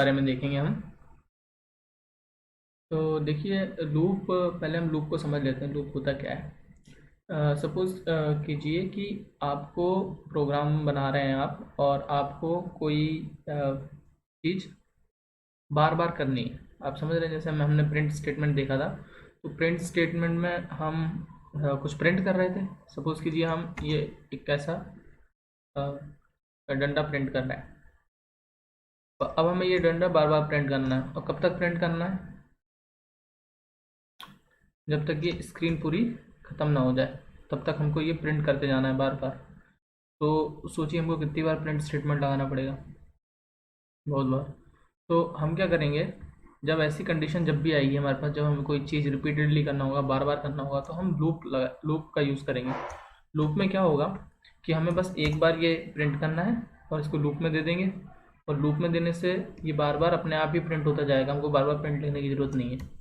बारे में देखेंगे हम। तो देखिए लूप, पहले हम लूप को समझ लेते हैं, लूप होता क्या है। सपोज कीजिए कि आपको प्रोग्राम बना रहे हैं आप, और आपको कोई चीज़ बार बार करनी है। आप समझ रहे हैं, जैसे हमने प्रिंट स्टेटमेंट देखा था। तो प्रिंट स्टेटमेंट में हम कुछ प्रिंट कर रहे थे। सपोज कीजिए हम ये एक ऐसा डंडा प्रिंट कर रहे हैं। तो अब हमें ये डंडा बार बार प्रिंट करना है, और कब तक प्रिंट करना है? जब तक ये स्क्रीन पूरी ख़त्म ना हो जाए, तब तक हमको ये प्रिंट करते जाना है बार बार। तो सोचिए हमको कितनी बार प्रिंट स्टेटमेंट लगाना पड़ेगा, बहुत बार। तो हम क्या करेंगे, जब ऐसी कंडीशन जब भी आएगी हमारे पास, जब हमें कोई चीज़ रिपीटेडली करना होगा, बार बार करना होगा, तो हम लूप का यूज़ करेंगे। लूप में क्या होगा कि हमें बस एक बार ये प्रिंट करना है और इसको लूप में दे देंगे, और लूप में देने से ये बार बार अपने आप ही प्रिंट होता जाएगा, हमको बार बार प्रिंट लिखने की ज़रूरत नहीं है।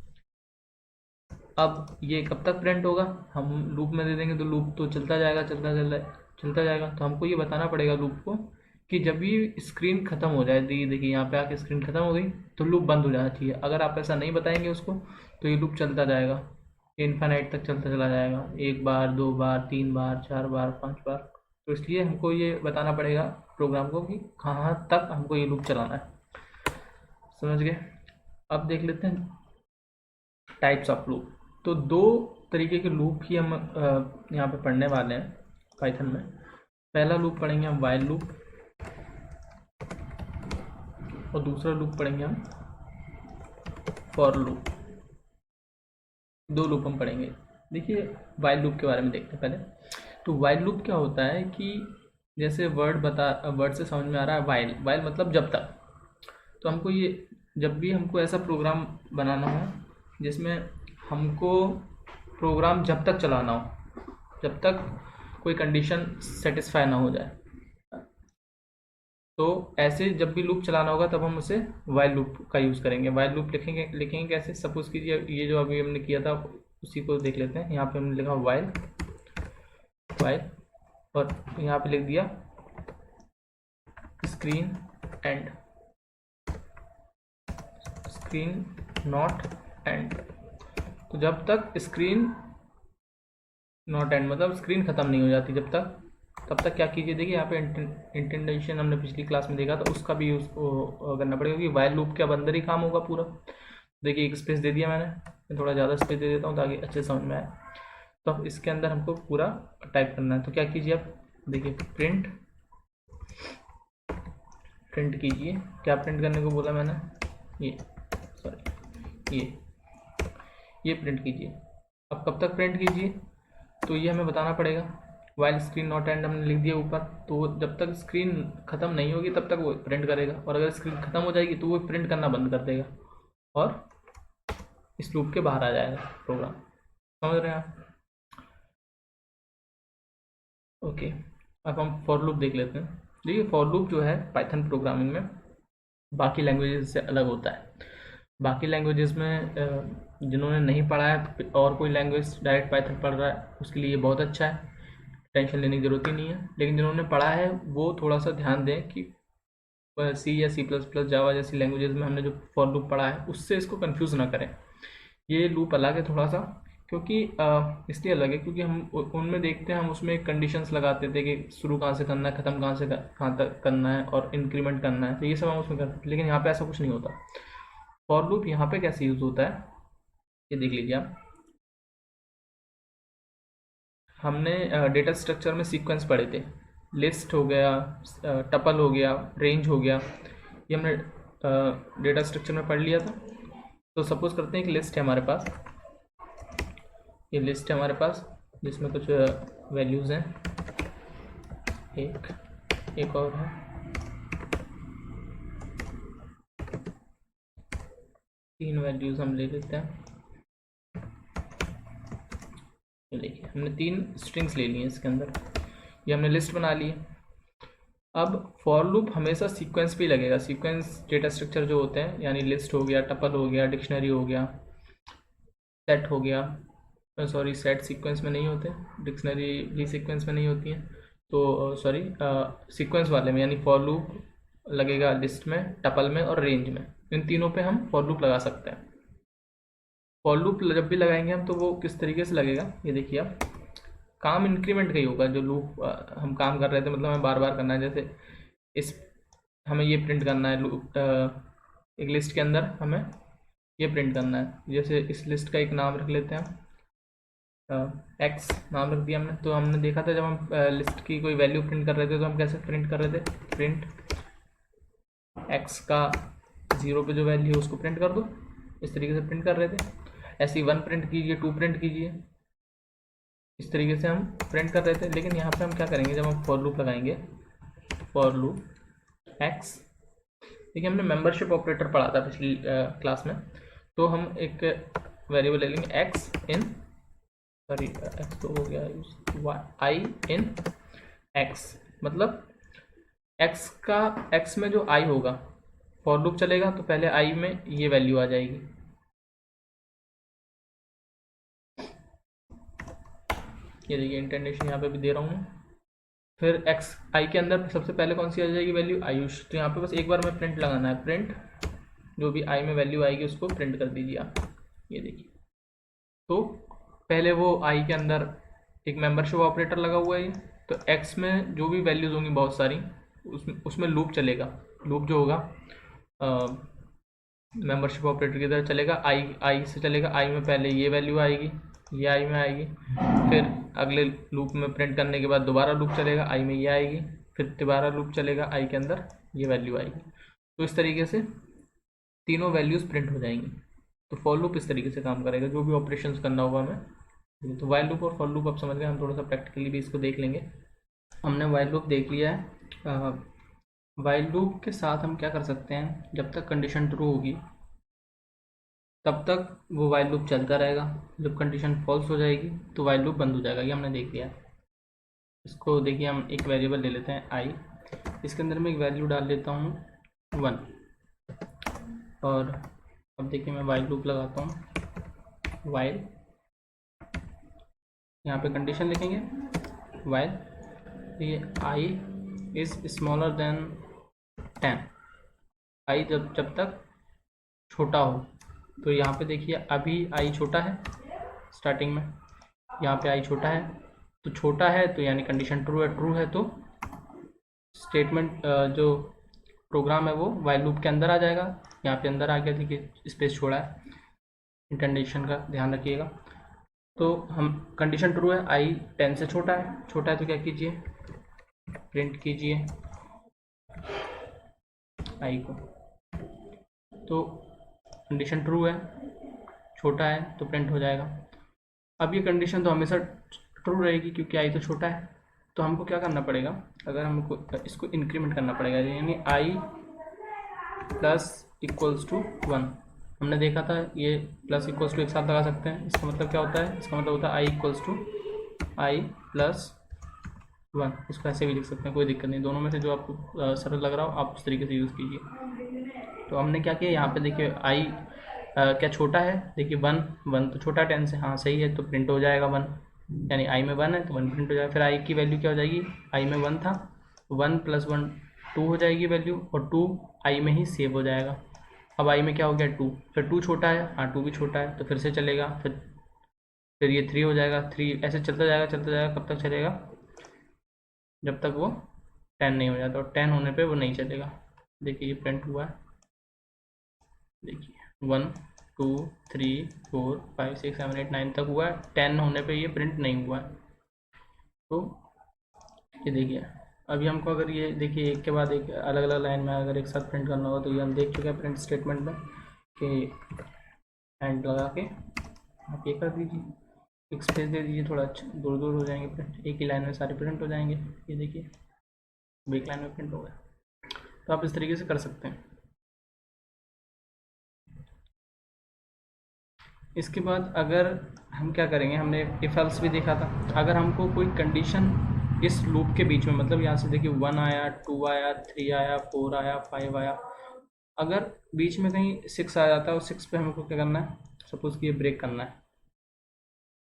अब ये कब तक प्रिंट होगा, हम लूप में दे देंगे तो लूप तो चलता जाएगा, चलता जाएगा। तो हमको ये बताना पड़ेगा लूप को कि जब भी स्क्रीन खत्म हो जाए, देखिए यहाँ पे आके स्क्रीन खत्म हो गई, तो लूप बंद हो जाना चाहिए। अगर आप ऐसा नहीं बताएंगे उसको, तो ये लूप चलता जाएगा, इनफाइनाइट तक चलता चला जाएगा, एक बार, दो बार, तीन बार, चार बार, पांच बार। तो इसलिए हमको ये बताना पड़ेगा प्रोग्राम को कि कहाँ तक हमको ये लूप चलाना है। समझ गए? अब देख लेते हैं टाइप्स ऑफ लूप। तो दो तरीके के लूप ही हम यहाँ पे पढ़ने वाले हैं पाइथन में। पहला लूप पढ़ेंगे हम वाइल लूप, और दूसरा लूप पढ़ेंगे हम फॉर लूप। दो लूप हम पढ़ेंगे। देखिए वाइल लूप के बारे में देखते हैं पहले। तो वाइल लूप क्या होता है कि जैसे वर्ड से समझ में आ रहा है, वाइल वाइल मतलब जब तक। तो हमको ये, जब भी हमको ऐसा प्रोग्राम बनाना हो जिसमें हमको प्रोग्राम जब तक चलाना हो, जब तक कोई कंडीशन सेटिस्फाई ना हो जाए, तो ऐसे जब भी लूप चलाना होगा तब हम उसे वाइल लूप का यूज़ करेंगे। वाइल लूप लिखेंगे कैसे? सपोज कीजिए ये जो अभी हमने किया था उसी को देख लेते हैं। यहाँ पे हमने लिखा वाइल वाइल, और यहाँ पे लिख दिया screen and, screen not and. तो जब तक स्क्रीन नॉट एंड मतलब स्क्रीन ख़त्म नहीं हो जाती जब तक, तब तक क्या कीजिए। देखिए यहाँ पे इंटेंडेशन हमने पिछली क्लास में देखा था, उसका भी यूज़ करना पड़ेगा, क्योंकि वाइल लूप के अब अंदर ही काम होगा पूरा। देखिए एक स्पेस दे दिया मैं थोड़ा ज़्यादा स्पेस दे देता हूँ ताकि अच्छे समझ में आए। तो अब इसके अंदर हमको पूरा टाइप करना है। तो क्या कीजिए आप, देखिए प्रिंट कीजिए। क्या प्रिंट करने को बोला मैंने? ये सॉरी ये प्रिंट कीजिए। अब कब तक प्रिंट कीजिए, तो ये हमें बताना पड़ेगा। वाइल स्क्रीन नॉट एंड हमने लिख दिया ऊपर, तो जब तक स्क्रीन ख़त्म नहीं होगी तब तक वो प्रिंट करेगा, और अगर स्क्रीन ख़त्म हो जाएगी तो वो प्रिंट करना बंद कर देगा, और इस लूप के बाहर आ जाएगा प्रोग्राम। समझ रहे हैं आप? ओके, अब हम फॉर लूप देख लेते हैं। देखिए फॉर लूप जो है पाइथन प्रोग्रामिंग में बाकी लैंग्वेजेस से अलग होता है। बाकी लैंग्वेजेस में जिन्होंने नहीं पढ़ा है और कोई लैंग्वेज डायरेक्ट पाइथन पढ़ रहा है, उसके लिए ये बहुत अच्छा है, टेंशन लेने की ज़रूरत ही नहीं है। लेकिन जिन्होंने पढ़ा है वो थोड़ा सा ध्यान दें कि सी या सी प्लस प्लस जावा जैसी लैंग्वेजेस में हमने जो फॉर लूप पढ़ा है उससे इसको कंफ्यूज ना करें। ये लूप अलग है थोड़ा सा, क्योंकि इसलिए अलग है क्योंकि हम उनमें देखते हैं, हम उसमें कंडीशंस लगाते थे कि शुरू कहाँ से करना है, ख़त्म कहाँ तक करना है, और इंक्रीमेंट करना है, तो ये सब हम उसमें करते थे। लेकिन यहाँ पे ऐसा कुछ नहीं होता। फॉर लूप यहाँ पे कैसे यूज़ होता है ये देख लीजिए आप। हमने डेटा स्ट्रक्चर में सीक्वेंस पढ़े थे, लिस्ट हो गया, टपल हो गया, रेंज हो गया, ये हमने डेटा स्ट्रक्चर में पढ़ लिया था। तो सपोज करते हैं एक लिस्ट है हमारे पास, ये लिस्ट है हमारे पास जिसमें कुछ वैल्यूज़ हैं, एक और है, तीन वैल्यूज़ हम ले लेते हैं। ये देखिए हमने तीन स्ट्रिंग्स ले ली हैं इसके अंदर, ये हमने लिस्ट बना ली है। अब फॉर लूप हमेशा सीक्वेंस पे ही लगेगा। सीक्वेंस डेटा स्ट्रक्चर जो होते हैं, यानी लिस्ट हो गया, टपल हो गया, डिक्शनरी हो गया, सेट हो गया, सॉरी सेट सीक्वेंस में नहीं होते, डिक्शनरी भी सीक्वेंस में नहीं होती हैं, तो सॉरी सीक्वेंस वाले में यानी फॉर लूप लगेगा लिस्ट में, टपल में और रेंज में। इन तीनों पे हम फॉर लूप लगा सकते हैं। फॉर लूप जब भी लगाएंगे हम तो वो किस तरीके से लगेगा ये देखिए आप। काम इंक्रीमेंट का ही होगा। जो लूप हम काम कर रहे थे मतलब हमें बार बार करना है। जैसे इस हमें ये प्रिंट करना है लूप, एक लिस्ट के अंदर हमें ये प्रिंट करना है। जैसे इस लिस्ट का एक नाम रख लेते हैं, एक्स नाम रख दिया हमने। तो हमने देखा था जब हम लिस्ट की कोई वैल्यू प्रिंट कर रहे थे तो हम कैसे प्रिंट कर रहे थे, प्रिंट एक्स का 0 पे जो वैल्यू है उसको प्रिंट कर दो, इस तरीके से प्रिंट कर रहे थे। ऐसे ही 1 प्रिंट कीजिए, 2 प्रिंट कीजिए, इस तरीके से हम प्रिंट कर रहे थे। लेकिन यहाँ पे हम क्या करेंगे, जब हम फॉर लूप लगाएंगे, फॉर लूप एक्स, देखिए हमने मेंबरशिप ऑपरेटर पढ़ा था पिछली क्लास में। तो हम एक वेरिएबल ले लेंगे एक्स इन, सॉरी एक्स तो हो गया, आई इन एक्स, मतलब एक्स का, एक्स में जो आई होगा, फॉर लूप चलेगा तो पहले आई में ये वैल्यू आ जाएगी। ये देखिए इंटेंडेशन यहाँ पे भी दे रहा हूँ मैं। फिर एक्स आई के अंदर सबसे पहले कौन सी आ जाएगी वैल्यू, आयुष। तो यहाँ पे बस एक बार में प्रिंट लगाना है, प्रिंट जो भी आई में वैल्यू आएगी उसको प्रिंट कर दीजिए आप। ये देखिए, तो पहले वो आई के अंदर एक मेंबरशिप ऑपरेटर लगा हुआ है। तो एक्स में जो भी वैल्यूज होंगी बहुत सारी, उसमें लूप चलेगा। लूप जो होगा मेंबरशिप ऑपरेटर की तरह चलेगा, आई से चलेगा। आई में पहले ये वैल्यू आएगी, ये आई में आएगी। फिर अगले लूप में प्रिंट करने के बाद दोबारा लूप चलेगा, आई में ये आएगी। फिर दोबारा लूप चलेगा, आई के अंदर ये वैल्यू आएगी। तो इस तरीके से तीनों वैल्यूज़ प्रिंट हो जाएंगी। तो फॉर लूप इस तरीके से काम करेगा, जो भी ऑपरेशंस करना होगा हमें। तो वाइल लूप और फॉर लूप आप समझ गए। हम थोड़ा सा प्रैक्टिकली भी इसको देख लेंगे। हमने वाइल लूप देख लिया है। वाइल लूप के साथ हम क्या कर सकते हैं, जब तक कंडीशन ट्रू होगी तब तक वो वाइल लूप चलता रहेगा। जब कंडीशन फॉल्स हो जाएगी तो वाइल लूप बंद हो जाएगा। ये हमने देख लिया। इसको देखिए, हम एक वेरिएबल ले लेते हैं आई, इसके अंदर मैं एक वैल्यू डाल लेता हूँ 1। और अब देखिए मैं वाइल लूप लगाता हूँ, वाइल, यहाँ पे कंडीशन लिखेंगे वाइल, ये आई इज़ स्मॉलर देन 10, आई जब तक छोटा हो। तो यहाँ पे देखिए अभी आई छोटा है, स्टार्टिंग में यहाँ पे आई छोटा है। तो छोटा है तो यानी कंडीशन ट्रू है, ट्रू है तो स्टेटमेंट जो प्रोग्राम है वो वाइल लूप के अंदर आ जाएगा। यहाँ पे अंदर आ गया, देखिए स्पेस छोड़ा है, इंटेंडेशन का ध्यान रखिएगा। तो हम कंडीशन ट्रू है, आई 10 से छोटा है तो क्या कीजिए, प्रिंट कीजिए आई को। तो कंडीशन ट्रू है, छोटा है तो प्रिंट हो जाएगा। अब ये कंडीशन तो हमेशा ट्रू रहेगी क्योंकि आई तो छोटा है। तो हमको क्या करना पड़ेगा, अगर हमको इसको इंक्रीमेंट करना पड़ेगा, यानी आई प्लस इक्वल्स टू 1। हमने देखा था ये प्लस इक्वल्स टू एक साथ लगा सकते हैं। इसका मतलब क्या होता है, इसका मतलब होता है I equals to I plus 1। इसको ऐसे भी लिख सकते हैं, कोई दिक्कत नहीं। दोनों में से जो आपको सरल लग रहा हो आप उस तरीके से यूज़ कीजिए। तो हमने क्या किया, यहाँ पे देखिए आई क्या छोटा है, देखिए 1 तो छोटा 10 से, हाँ सही है, तो प्रिंट हो जाएगा 1, यानी आई में 1 है तो 1 प्रिंट हो जाएगा। फिर आई की वैल्यू क्या हो जाएगी, आई में 1 था, 1 + 1 2 हो जाएगी वैल्यू, और 2 आई में ही सेव हो जाएगा। अब आई में क्या हो गया 2, फिर 2 छोटा है, हाँ 2 भी छोटा है तो फिर से चलेगा। फिर ये 3 हो जाएगा, 3 ऐसे चलता जाएगा। कब तक चलेगा, जब तक वो 10 नहीं हो जाता, और 10 होने पे वो नहीं चलेगा। देखिए ये प्रिंट हुआ है, देखिए 1 2 3 4 5 6 7 8 9 तक हुआ है, 10 होने पे ये प्रिंट नहीं हुआ है। तो ये देखिए अभी हमको अगर ये देखिए एक के बाद एक अलग अलग लाइन में अगर एक साथ प्रिंट करना होगा तो ये हम देख चुके हैं प्रिंट स्टेटमेंट में कि एंड लगा के आप ये कर दीजिए, एक स्पेस दे दीजिए, थोड़ा अच्छा दूर दूर हो जाएंगे प्रिंट, एक ही लाइन में सारे प्रिंट हो जाएंगे। ये देखिए एक लाइन में प्रिंट हो गया। तो आप इस तरीके से कर सकते हैं। इसके बाद अगर हम क्या करेंगे, हमने इफ एल्स भी देखा था। अगर हमको कोई कंडीशन इस लूप के बीच में, मतलब यहाँ से देखिए 1 आया, 2 आया, 3 आया, 4 आया, 5 आया, अगर बीच में कहीं 6 आ जाता है और 6 पे हमको क्या करना है, सपोज कि ये ब्रेक करना है,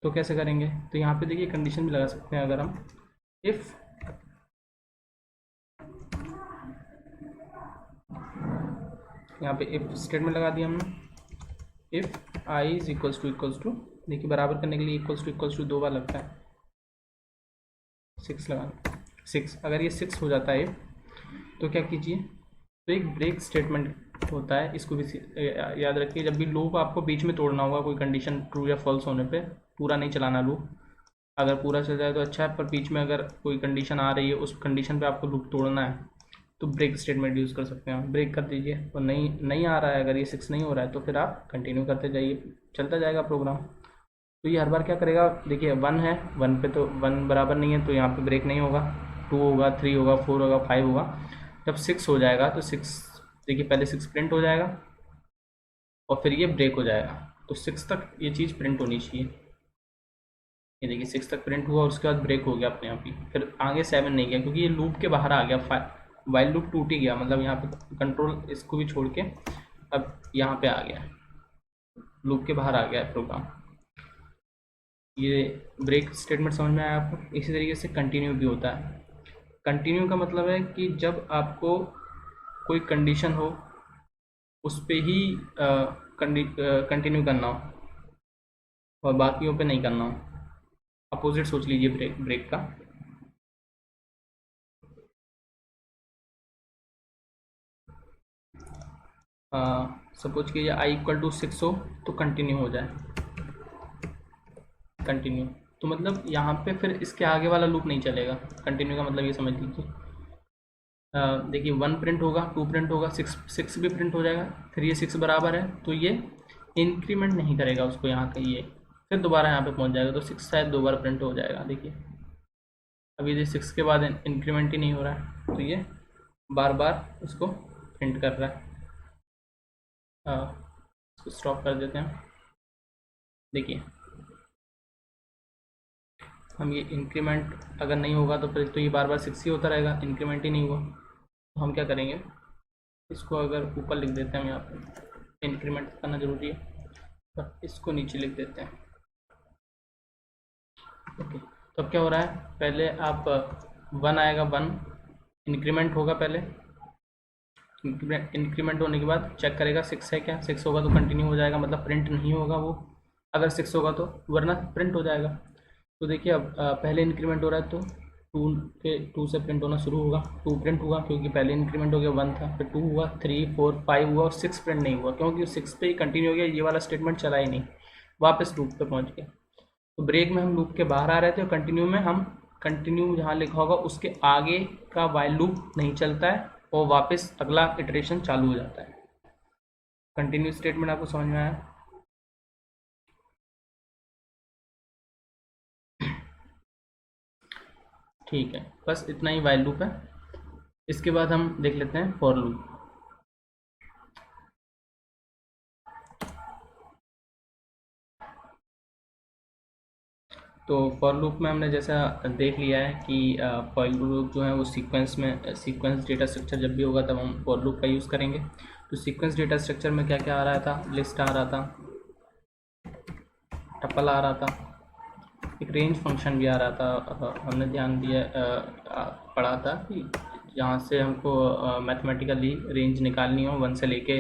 तो कैसे करेंगे। तो यहाँ पे देखिए कंडीशन भी लगा सकते हैं। अगर हम इफ़ यहाँ पे इफ स्टेटमेंट लगा दिया हमने। If I is equals to देखिए बराबर करने के लिए इक्वल्स टू 2 बार लगता है, 6 लगाना, 6। अगर ये 6 हो जाता है तो क्या कीजिए, तो एक ब्रेक स्टेटमेंट होता है, इसको भी याद रखिए। जब भी लूप आपको बीच में तोड़ना होगा कोई कंडीशन ट्रू या फॉल्स होने पे, पूरा नहीं चलाना लूप। अगर पूरा चल जाए तो अच्छा है, पर बीच में अगर कोई कंडीशन आ रही है उस कंडीशन पे आपको लूप तोड़ना है तो ब्रेक स्टेटमेंट यूज़ कर सकते हैं। ब्रेक कर दीजिए और नहीं आ रहा है, अगर ये 6 नहीं हो रहा है तो फिर आप कंटिन्यू करते जाइए, चलता जाएगा प्रोग्राम। तो ये हर बार क्या करेगा, देखिए 1 है, 1 पे तो 1 बराबर नहीं है तो यहाँ पे ब्रेक नहीं होगा, 2 होगा, 3 होगा, 4 होगा, 5 होगा। जब 6 हो जाएगा तो 6 देखिए पहले 6 प्रिंट हो जाएगा और फिर ये ब्रेक हो जाएगा। तो 6 तक ये चीज़ प्रिंट होनी चाहिए। ये देखिए 6 तक प्रिंट हुआ और उसके बाद ब्रेक हो गया अपने आप ही, फिर आगे 7 नहीं गया क्योंकि ये लूप के बाहर आ गया, वाइल लूप टूट ही गया, मतलब यहाँ पे कंट्रोल इसको भी छोड़ के अब यहाँ पे आ गया, लूप के बाहर आ गया है प्रोग्राम। ये ब्रेक स्टेटमेंट समझ में आया आपको। इसी तरीके से कंटिन्यू भी होता है। कंटिन्यू का मतलब है कि जब आपको कोई कंडीशन हो उस पे ही कंटिन्यू करना हो और बाकियों पे नहीं करना हो। अपोजिट सोच लीजिए ब्रेक का। सपोज कीजिए आई इक्वल टू 6 हो तो कंटिन्यू हो जाए, कंटिन्यू। तो मतलब यहाँ पे फिर इसके आगे वाला लूप नहीं चलेगा। कंटिन्यू का मतलब ये समझ लीजिए, देखिए 1 प्रिंट होगा, 2 प्रिंट होगा, 6 भी प्रिंट हो जाएगा, फिर ये 6 बराबर है तो ये इंक्रीमेंट नहीं करेगा उसको यहाँ का, ये फिर दोबारा यहाँ पे पहुँच जाएगा तो 6 शायद 2 बार प्रिंट हो जाएगा। देखिए अभी ये 6 के बाद इंक्रीमेंट ही नहीं हो रहा है तो ये बार बार उसको प्रिंट कर रहा है। इसको स्टॉप कर देते हैं। देखिए हम ये इंक्रीमेंट अगर नहीं होगा तो फिर तो ये बार बार 6 ही होता रहेगा, इंक्रीमेंट ही नहीं हुआ। तो हम क्या करेंगे, इसको अगर ऊपर लिख देते हैं, हम यहाँ पे इंक्रीमेंट करना जरूरी है, पर इसको नीचे लिख देते हैं। ओके, तो अब क्या हो रहा है, पहले आप 1 आएगा, 1 इंक्रीमेंट होगा, पहले इंक्रीमेंट होने के बाद चेक करेगा 6 है क्या, 6 होगा तो कंटिन्यू हो जाएगा, मतलब प्रिंट नहीं होगा वो, अगर 6 होगा तो, वरना प्रिंट हो जाएगा। तो देखिए अब पहले इंक्रीमेंट हो रहा है तो 2 से प्रिंट होना शुरू होगा, 2 प्रिंट हुआ क्योंकि पहले इंक्रीमेंट हो गया 1 था, फिर 2 हुआ, 3, 4, 5 हुआ और 6 प्रिंट नहीं हुआ क्योंकि 6 पे ही कंटिन्यू हो गया, ये वाला स्टेटमेंट चला ही नहीं, वापस लूप पे पहुंच गया। तो ब्रेक में हम लूप के बाहर आ रहे थे और कंटिन्यू में हम कंटिन्यू जहाँ लिखा होगा उसके आगे का वाइल लूप नहीं चलता है और वापस अगला इटरेशन चालू हो जाता है। कंटिन्यू स्टेटमेंट आपको समझ में आया। ठीक है, बस इतना ही वाइल लूप है। इसके बाद हम देख लेते हैं फॉर लूप। तो फॉर लूप में हमने जैसा देख लिया है कि फॉर लूप जो है वो सीक्वेंस डेटा स्ट्रक्चर जब भी होगा तब हम फॉर लूप का यूज़ करेंगे। तो सीक्वेंस डेटा स्ट्रक्चर में क्या क्या आ रहा था, लिस्ट आ रहा था, टपल आ रहा था, एक रेंज फंक्शन भी आ रहा था। हमने ध्यान दिया पढ़ा था कि जहाँ से हमको मैथमेटिकली रेंज निकालनी हो 1 से लेके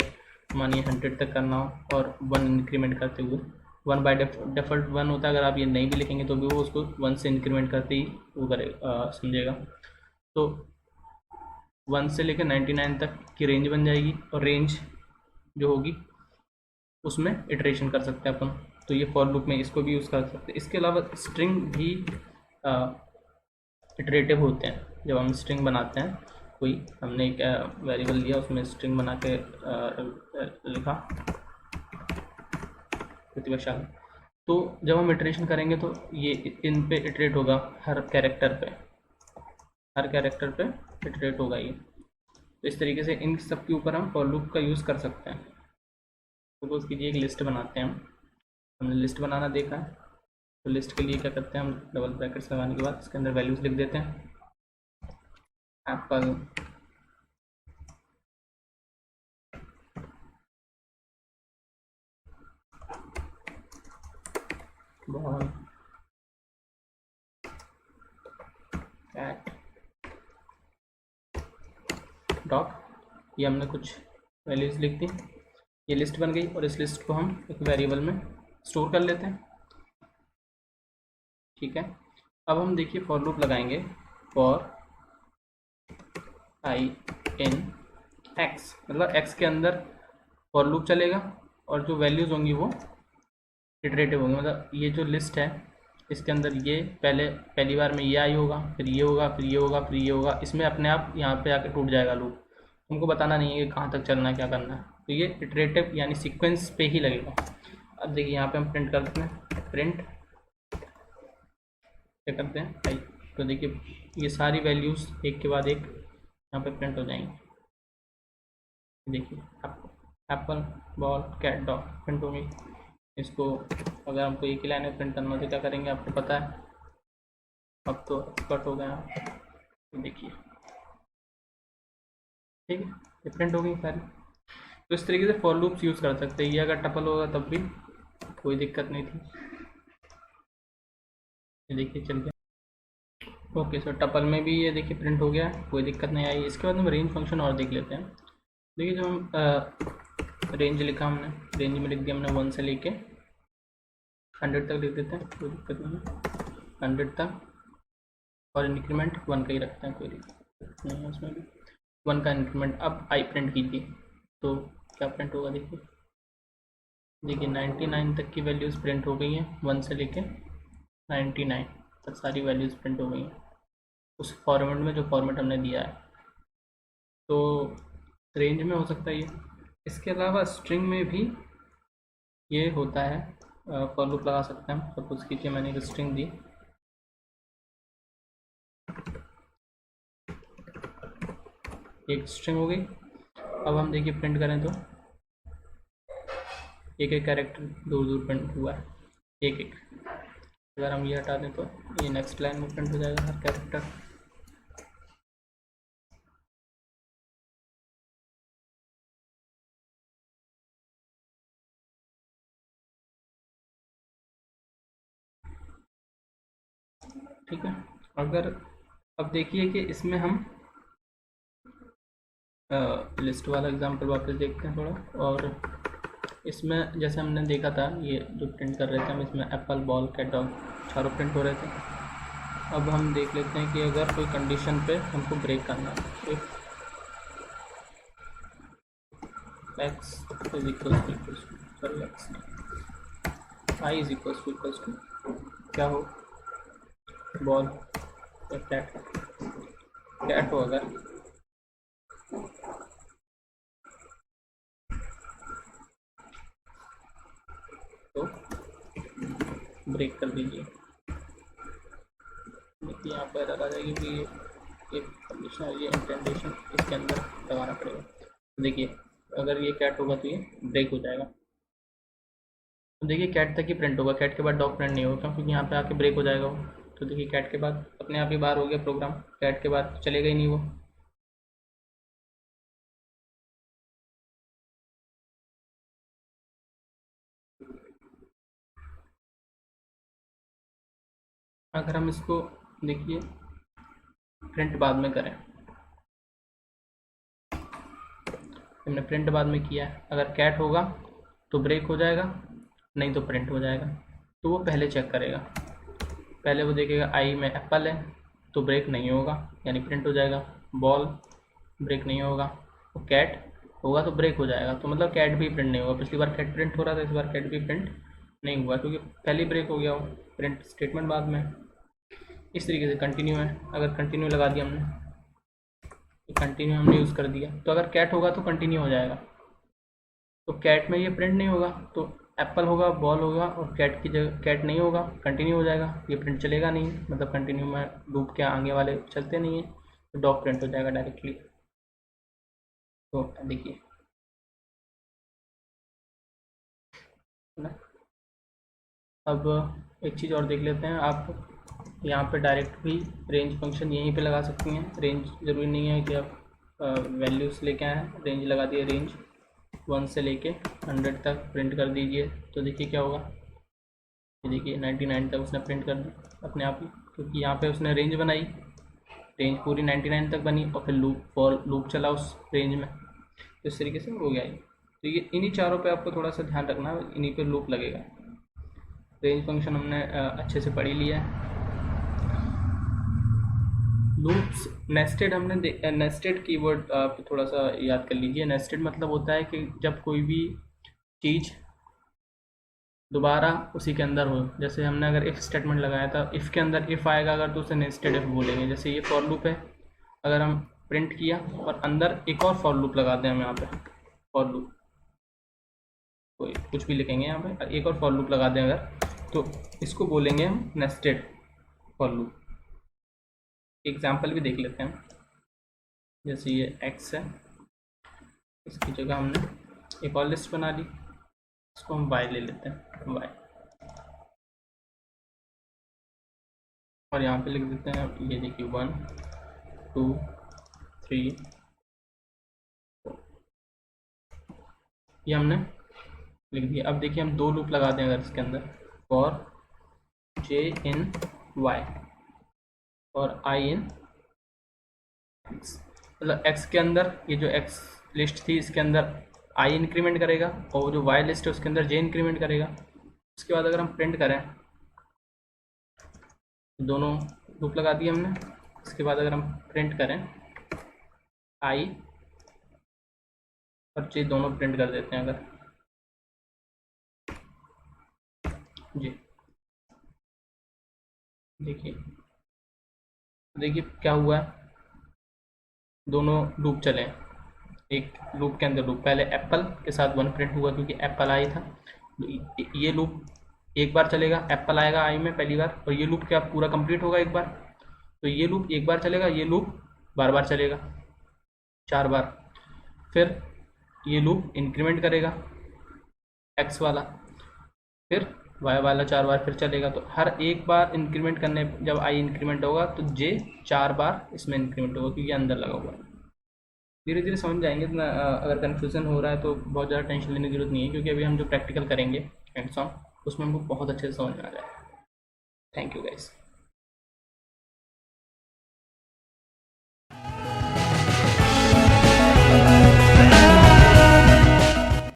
मानिए 100 तक करना हो और 1 इंक्रीमेंट करते हुए, 1 बाय डिफ़ॉल्ट 1 होता है, अगर आप ये नहीं भी लिखेंगे तो भी वो उसको 1 से इंक्रीमेंट करते ही वो करे समझेगा। तो 1 से लेकर 99 तक की रेंज बन जाएगी और रेंज जो होगी उसमें इटरेशन कर सकते हैं अपन। तो ये फॉर लूप में इसको भी यूज़ कर सकते हैं। इसके अलावा स्ट्रिंग भी इटरेटिव होते हैं। जब हम स्ट्रिंग बनाते हैं, कोई हमने एक वेरिएबल लिया उसमें स्ट्रिंग बना के लिखा प्रतिभाशाली, तो जब हम इटरेशन करेंगे तो ये इन पे इटरेट होगा, हर कैरेक्टर पे इटरेट होगा ये। तो इस तरीके से इन सब के ऊपर हम फॉर लूप का यूज़ कर सकते हैं। सपोज कीजिए एक लिस्ट बनाते हैं हमने लिस्ट बनाना देखा है, तो लिस्ट के लिए क्या करते हैं, हम डबल ब्रैकेट्स लगाने के बाद इसके अंदर वैल्यूज़ लिख देते हैं। एप्पल, बॉल, कैट, डॉग, ये हमने कुछ वैल्यूज़ लिख दी, ये लिस्ट बन गई और इस लिस्ट को हम एक वेरिएबल में स्टोर कर लेते हैं। ठीक है, अब हम देखिए फॉर लूप लगाएंगे फॉर आई इन एक्स, मतलब एक्स के अंदर फॉर लूप चलेगा और जो वैल्यूज़ होंगी वो इटरेटिव होंगी, मतलब ये जो लिस्ट है इसके अंदर ये पहली बार में ये आई होगा, फिर ये होगा, फिर ये होगा, फिर ये होगा, इसमें अपने आप यहाँ पे आके टूट जाएगा लूप। तुमको बताना नहीं है कि कहाँ तक चलना है, क्या करना है, तो ये इटरेटिव यानी सीक्वेंस पे ही लगेगा। अब देखिए यहाँ पे हम प्रिंट कर देते हैं, प्रिंट क्या करते हैं आई, तो देखिए ये सारी वैल्यूज़ एक के बाद एक यहाँ पे प्रिंट हो जाएंगी। देखिए apple ball cat dog print होंगी। इसको अगर हमको एक ही लाइन में प्रिंट करना हो तो क्या करेंगे, आपको पता है, अब तो एक्सपर्ट हो गए आप। तो देखिए ठीक है, ये प्रिंट हो गई सारी। तो इस तरीके से फॉर लूप्स यूज़ कर सकते हैं। ये अगर टपल होगा तब भी कोई दिक्कत नहीं थी। ये देखिए चल गया। ओके सर, टपल में भी ये देखिए प्रिंट हो गया, कोई दिक्कत नहीं आई। इसके बाद हम रेंज फंक्शन और देख लेते हैं। देखिए जब हम रेंज लिखा हमने, रेंज में लिख दिया हमने 1 से लेके 100 तक लिख देते हैं, कोई दिक्कत नहीं है, 100 तक, और इंक्रीमेंट 1 का ही रखते हैं, कोई दिक्कत नहीं है उसमें भी, 1 का इंक्रीमेंट। अब आई प्रिंट कीजिए तो क्या प्रिंट होगा, देखिए 99 तक की वैल्यूज़ प्रिंट हो गई हैं, 1 से लेके 99 तक सारी वैल्यूज़ प्रिंट हो गई हैं उस फॉर्मेट में जो फॉर्मेट हमने दिया है। तो रेंज में हो सकता है ये। इसके अलावा स्ट्रिंग में भी ये होता है, फॉर लूप लगा सकते हैं हम। सपोज कीजिए मैंने एक स्ट्रिंग दी, एक स्ट्रिंग हो गई। अब हम देखिए प्रिंट करें तो एक एक कैरेक्टर दूर दूर प्रिंट हुआ है, एक एक। अगर हम ये हटा दें तो ये नेक्स्ट लाइन में प्रिंट हो जाएगा हर कैरेक्टर। ठीक है, अगर अब देखिए कि इसमें हम लिस्ट वाला एग्जांपल वापस देखते हैं थोड़ा। और इसमें जैसे हमने देखा था, ये जो प्रिंट कर रहे थे हम, इसमें एप्पल बॉल कैट डॉग चारों प्रिंट हो रहे थे। अब हम देख लेते हैं कि अगर कोई कंडीशन पे हमको ब्रेक करना है, if X is equals to, sorry X I is equals to क्या हो, बॉल या कैट हो, अगर तो ब्रेक कर दीजिए। देखिए यहाँ पर एरर आ जाएगी कि ये कंडीशन और ये इंटेंडेशन इसके अंदर लगाना पड़ेगा। तो देखिए अगर ये कैट होगा तो ये ब्रेक हो जाएगा। तो देखिए कैट तक ही प्रिंट होगा, कैट के बाद डॉग प्रिंट नहीं होगा क्योंकि यहाँ पे आके ब्रेक हो जाएगा वो। तो देखिए कैट के बाद अपने आप ही बाहर हो गया प्रोग्राम, कैट के बाद चलेगा ही नहीं वो। अगर हम इसको देखिए प्रिंट बाद में करें, हमने प्रिंट बाद में किया है, अगर कैट होगा तो ब्रेक हो जाएगा, नहीं तो प्रिंट हो जाएगा। तो वो पहले चेक करेगा, पहले वो देखेगा आई में एप्पल है तो ब्रेक नहीं होगा यानी प्रिंट हो जाएगा, बॉल ब्रेक नहीं होगा, तो कैट होगा तो ब्रेक हो जाएगा। तो मतलब कैट भी प्रिंट नहीं होगा, पिछली बार कैट प्रिंट हो रहा था, इस बार कैट भी प्रिंट नहीं हुआ क्योंकि पहले ब्रेक हो गया वो, प्रिंट स्टेटमेंट बाद में। इस तरीके से कंटिन्यू है, अगर कंटिन्यू लगा दिया हमने, कंटिन्यू हमने यूज़ कर दिया, तो अगर कैट होगा तो कंटिन्यू हो जाएगा। तो कैट में ये प्रिंट नहीं होगा तो एप्पल होगा, बॉल होगा, और कैट की जगह कैट नहीं होगा, कंटिन्यू हो जाएगा, ये प्रिंट चलेगा नहीं, मतलब कंटिन्यू में लूप के आगे वाले चलते नहीं है, तो डॉग प्रिंट हो जाएगा डायरेक्टली। तो देखिए ना, अब एक चीज़ और देख लेते हैं। आप यहाँ पे डायरेक्ट भी रेंज फंक्शन यहीं पे लगा सकती हैं। रेंज ज़रूरी नहीं है कि आप वैल्यूज़ लेके आएँ, रेंज लगा दिए, रेंज 1 से लेके 100 तक प्रिंट कर दीजिए। तो देखिए क्या होगा, ये देखिए 99 तक उसने प्रिंट कर दी अपने आप ही, क्योंकि यहाँ पे उसने रेंज बनाई, रेंज पूरी 99 तक बनी और फिर लूप फॉर लूप चला उस रेंज में। तो इस तरीके से हो गया ये। तो ये इन्हीं चारों पे आपको थोड़ा सा ध्यान रखना है, इन्हीं पे लूप लगेगा। रेंज फंक्शन हमने अच्छे से पढ़ी लिया है। लूप्स नेस्टेड हमने नेस्टेड कीवर्ड आप थोड़ा सा याद कर लीजिए। नेस्टेड मतलब होता है कि जब कोई भी चीज़ दोबारा उसी के अंदर हो। जैसे हमने अगर इफ़ स्टेटमेंट लगाया था, इफ़ के अंदर इफ़ आएगा अगर, तो उसे नेस्टेड इफ़ बोलेंगे। जैसे ये फॉर लूप है, अगर हम प्रिंट किया और अंदर एक और फॉर लूप लगाते हैं हम यहाँ पे, फॉर लूप कोई कुछ भी लिखेंगे यहाँ पे, एक और फॉर लूप लगा दें अगर, तो इसको बोलेंगे हम नेस्टेड फॉर लूप। एग्जाम्पल भी देख लेते हैं। जैसे ये एक्स है, इसकी जगह हमने एक और लिस्ट बना ली, इसको हम वाई ले लेते हैं, वाई, और यहाँ पे लिख देते हैं ये देखिए 1 2 3 4, ये हमने लिख दिया। अब देखिए हम 2 लूप लगा दें अगर इसके अंदर, फॉर j इन y और i इन x, मतलब x के अंदर ये जो x लिस्ट थी इसके अंदर i इंक्रीमेंट करेगा, और जो y लिस्ट है उसके अंदर j इंक्रीमेंट करेगा। उसके बाद अगर हम प्रिंट करें, दोनों लूप लगा दिए हमने। इसके बाद अगर हम प्रिंट करें i और j दोनों प्रिंट कर देते हैं अगर जी, देखिए देखिए क्या हुआ है, दोनों लूप चले। एक लूप के अंदर लूप, पहले एप्पल के साथ 1 प्रिंट हुआ क्योंकि एप्पल आई था। ये लूप एक बार चलेगा, एप्पल आएगा आई में पहली बार, और ये लूप क्या पूरा कंप्लीट होगा एक बार। तो ये लूप एक बार चलेगा, ये लूप बार बार चलेगा 4 बार। फिर ये लूप इंक्रीमेंट करेगा एक्स वाला, फिर वाई वाला 4 बार फिर चलेगा। तो हर एक बार इंक्रीमेंट करने, जब आई इंक्रीमेंट होगा तो जे 4 बार इसमें इंक्रीमेंट होगा क्योंकि अंदर लगा हुआ है। धीरे धीरे समझ जाएंगे। इतना अगर कन्फ्यूज़न हो रहा है तो बहुत ज़्यादा टेंशन लेने की जरूरत नहीं है, क्योंकि अभी हम जो प्रैक्टिकल करेंगे हैंड्स ऑन, उसमें हमको बहुत अच्छे से समझ में आ जाएगा। Thank you guys.